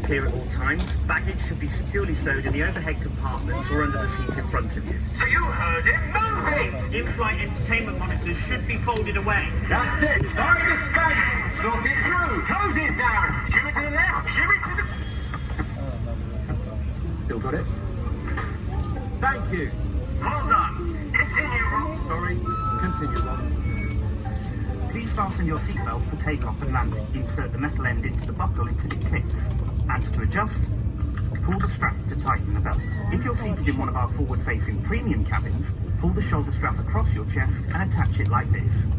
clear at all times. Baggage should be securely stowed in the overhead compartments or under the seat in front of you. So you heard it, move it! In-flight entertainment monitors should be folded away. That's it, find the space, sort it through, close it down, shimmy to the left, shimmy to the... Still got it? Thank you. Well done. Continue, Rob. Sorry, continue, Rob. Please fasten your seatbelt for takeoff and landing. Insert the metal end into the buckle until it clicks. And to adjust, pull the strap to tighten the belt. If you're seated in one of our forward-facing premium cabins, pull the shoulder strap across your chest and attach it like this.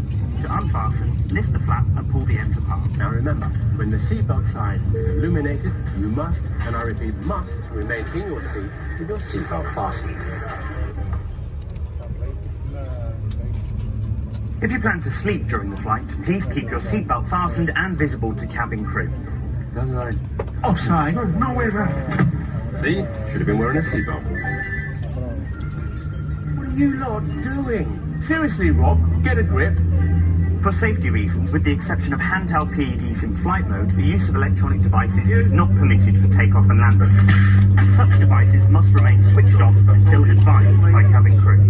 To unfasten, lift the flap and pull the ends apart. Now remember, when the seatbelt sign is illuminated, you must, and I repeat must, remain in your seat with your seatbelt fastened. If you plan to sleep during the flight, please keep your seatbelt fastened and visible to cabin crew. Offside. No way around. See? Should have been wearing a seatbelt. What are you lot doing? Seriously, Rob, get a grip. For safety reasons, with the exception of handheld PEDs in flight mode, the use of electronic devices is not permitted for takeoff and landing. Such devices must remain switched off until advised by cabin crew.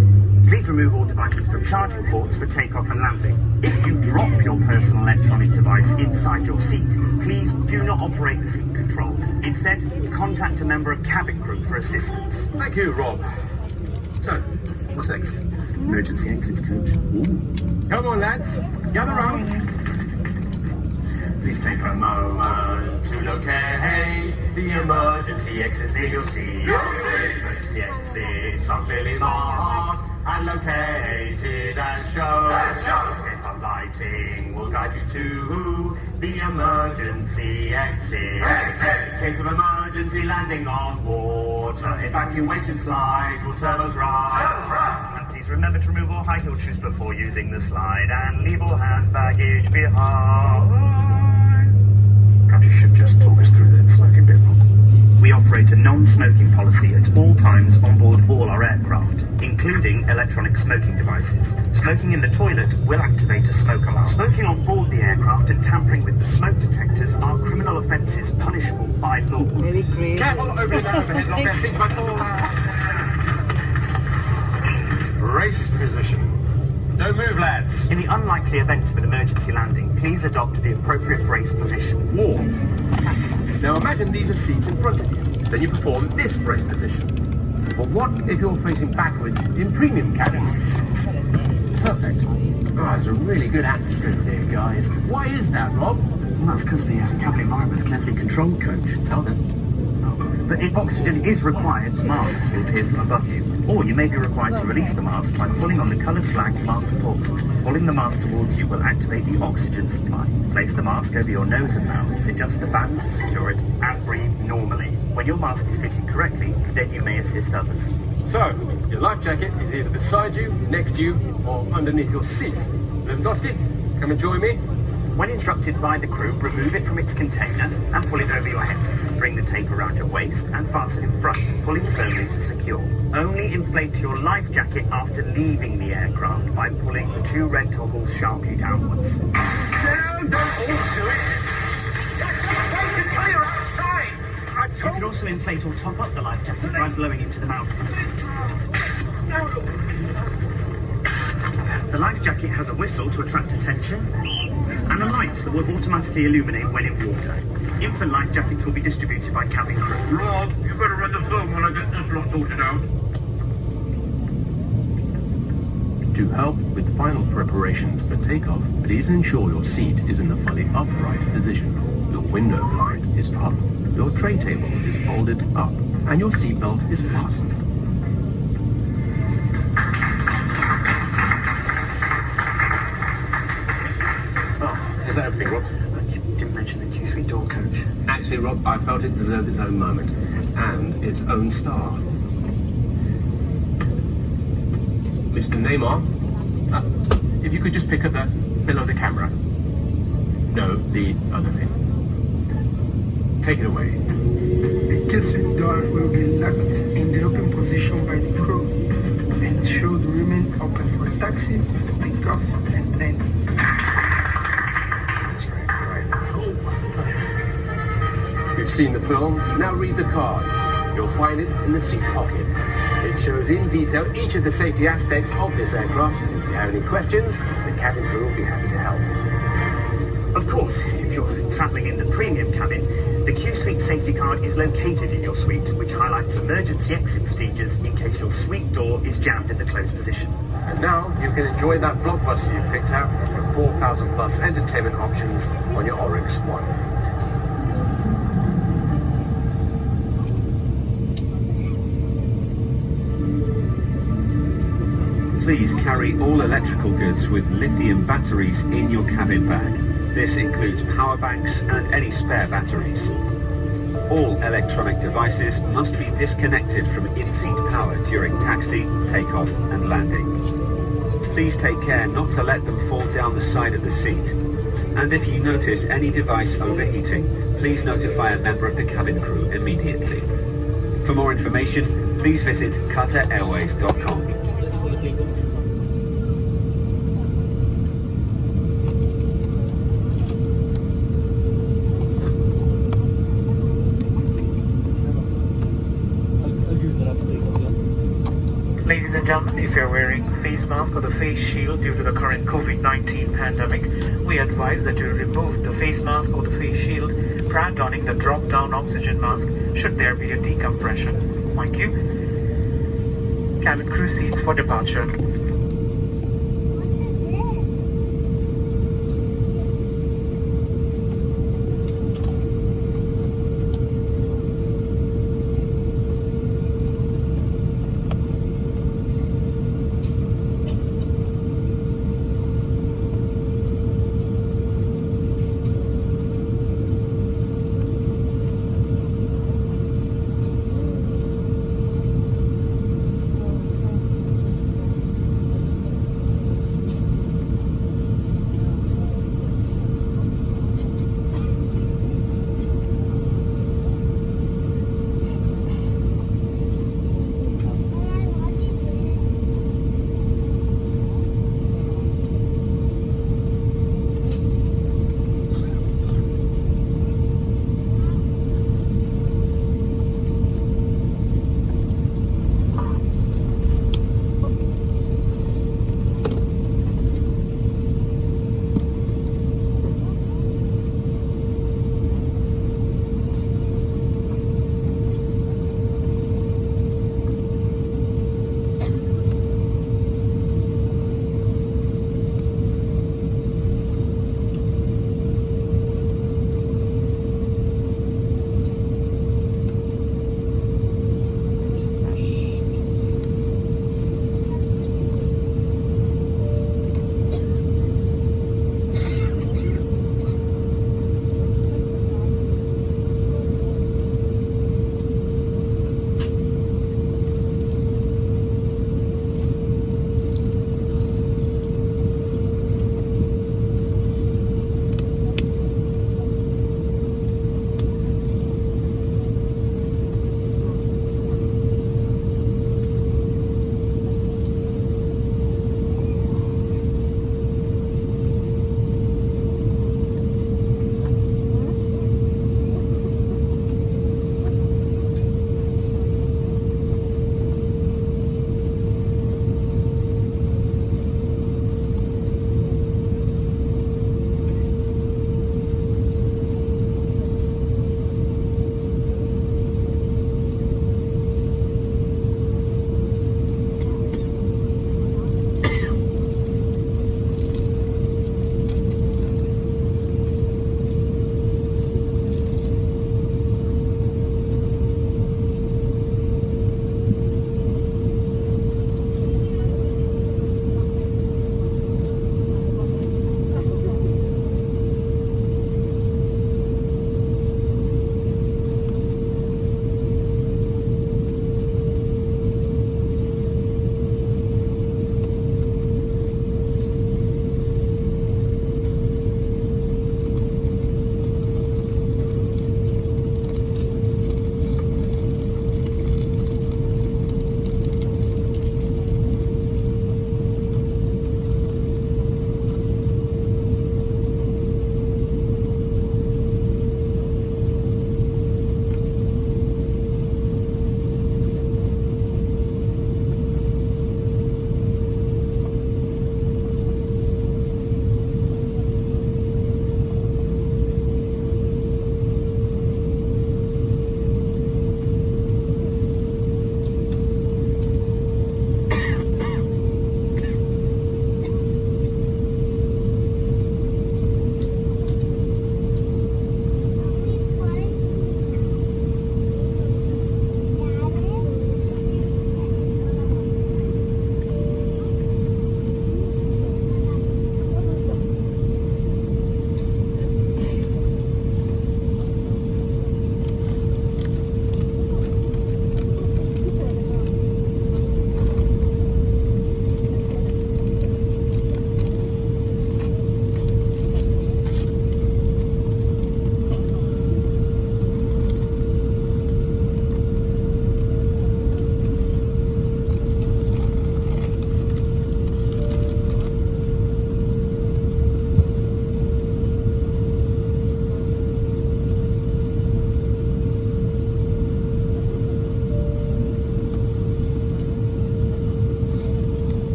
Please remove all devices from charging ports for takeoff and landing. If you drop your personal electronic device inside your seat, please do not operate the seat controls. Instead, contact a member of cabin crew for assistance. Thank you, Rob. So, what's next? Emergency exits, coach. Ooh. Come on, lads. Gather round. Please take a moment to locate the emergency exits in your seat. Emergency exits are clearly marked and located as shown. Escape and lighting will guide you to the emergency exit. In case of emergency landing on water, evacuation slides will serve us right. And please remember to remove all high-heel shoes before using the slide and leave all hand baggage behind. Perhaps you should just talk us through the smoking bit. We operate a non-smoking policy at all times on board all our aircraft, including electronic smoking devices. Smoking in the toilet will activate a smoke alarm. Smoking on board the aircraft and tampering with the smoke detectors are criminal offences punishable by law. Very great. Careful, opening that overhead lock there, feet back forward. Brace position. Don't move, lads. In the unlikely event of an emergency landing, please adopt the appropriate brace position. Warm. Now imagine these are seats in front of you. Then you perform this brace position. But what if you're facing backwards in premium cabin? Perfect. Oh, there's a really good atmosphere here, guys. Why is that, Rob? Well, that's because the cabin environment's carefully controlled, coach. Tell them. But if oxygen is required, masks will appear from above you. Or you may be required to release the mask by pulling on the coloured flag marked port. Pulling the mask towards you will activate the oxygen supply. Place the mask over your nose and mouth, adjust the band to secure it, and breathe normally. When your mask is fitting correctly, then you may assist others. So, your life jacket is either beside you, next to you, or underneath your seat. Lewandowski, come and join me. When instructed by the crew, remove it from its container and pull it over your head. Bring the tape around your waist and fasten in front, pulling firmly to secure. Only inflate your life jacket after leaving the aircraft by pulling the two red toggles sharply downwards. No, don't all do it. Wait until you're outside. You can also inflate or top up the life jacket by blowing into the mouthpiece. The life jacket has a whistle to attract attention and a light that will automatically illuminate when in water. Infant life jackets will be distributed by cabin crew. Rob, you better run the film while I get this lot sorted out. To help with final preparations for takeoff, please ensure your seat is in the fully upright position. Your window blind is up, your tray table is folded up, and your seatbelt is fastened. Is that everything, Rob? You didn't mention the Q-Suite door, coach. Actually, Rob, I felt it deserved its own moment and its own star. Mr. Neymar, if you could just pick up the below the camera. No, the other thing. Take it away. The Q-Suite door will be locked in the open position by the crew and should remain open for taxi, takeoff, and landing. You've seen the film, now read the card. You'll find it in the seat pocket. It shows in detail each of the safety aspects of this aircraft. If you have any questions, the cabin crew will be happy to help. Of course, if you're travelling in the premium cabin, the Q-Suite safety card is located in your suite, which highlights emergency exit procedures in case your suite door is jammed in the closed position. And now you can enjoy that blockbuster you've picked out, the 4,000 plus entertainment options on your Oryx One. Please carry all electrical goods with lithium batteries in your cabin bag. This includes power banks and any spare batteries. All electronic devices must be disconnected from in-seat power during taxi, takeoff and landing. Please take care not to let them fall down the side of the seat. And if you notice any device overheating, please notify a member of the cabin crew immediately. For more information, please visit QatarAirways.com. Ladies and gentlemen, if you're wearing a face mask or the face shield due to the current COVID-19 pandemic, we advise that you remove the face mask or the face shield prior to donning the drop-down oxygen mask should there be a decompression. Thank you. Cabin crew seats for departure.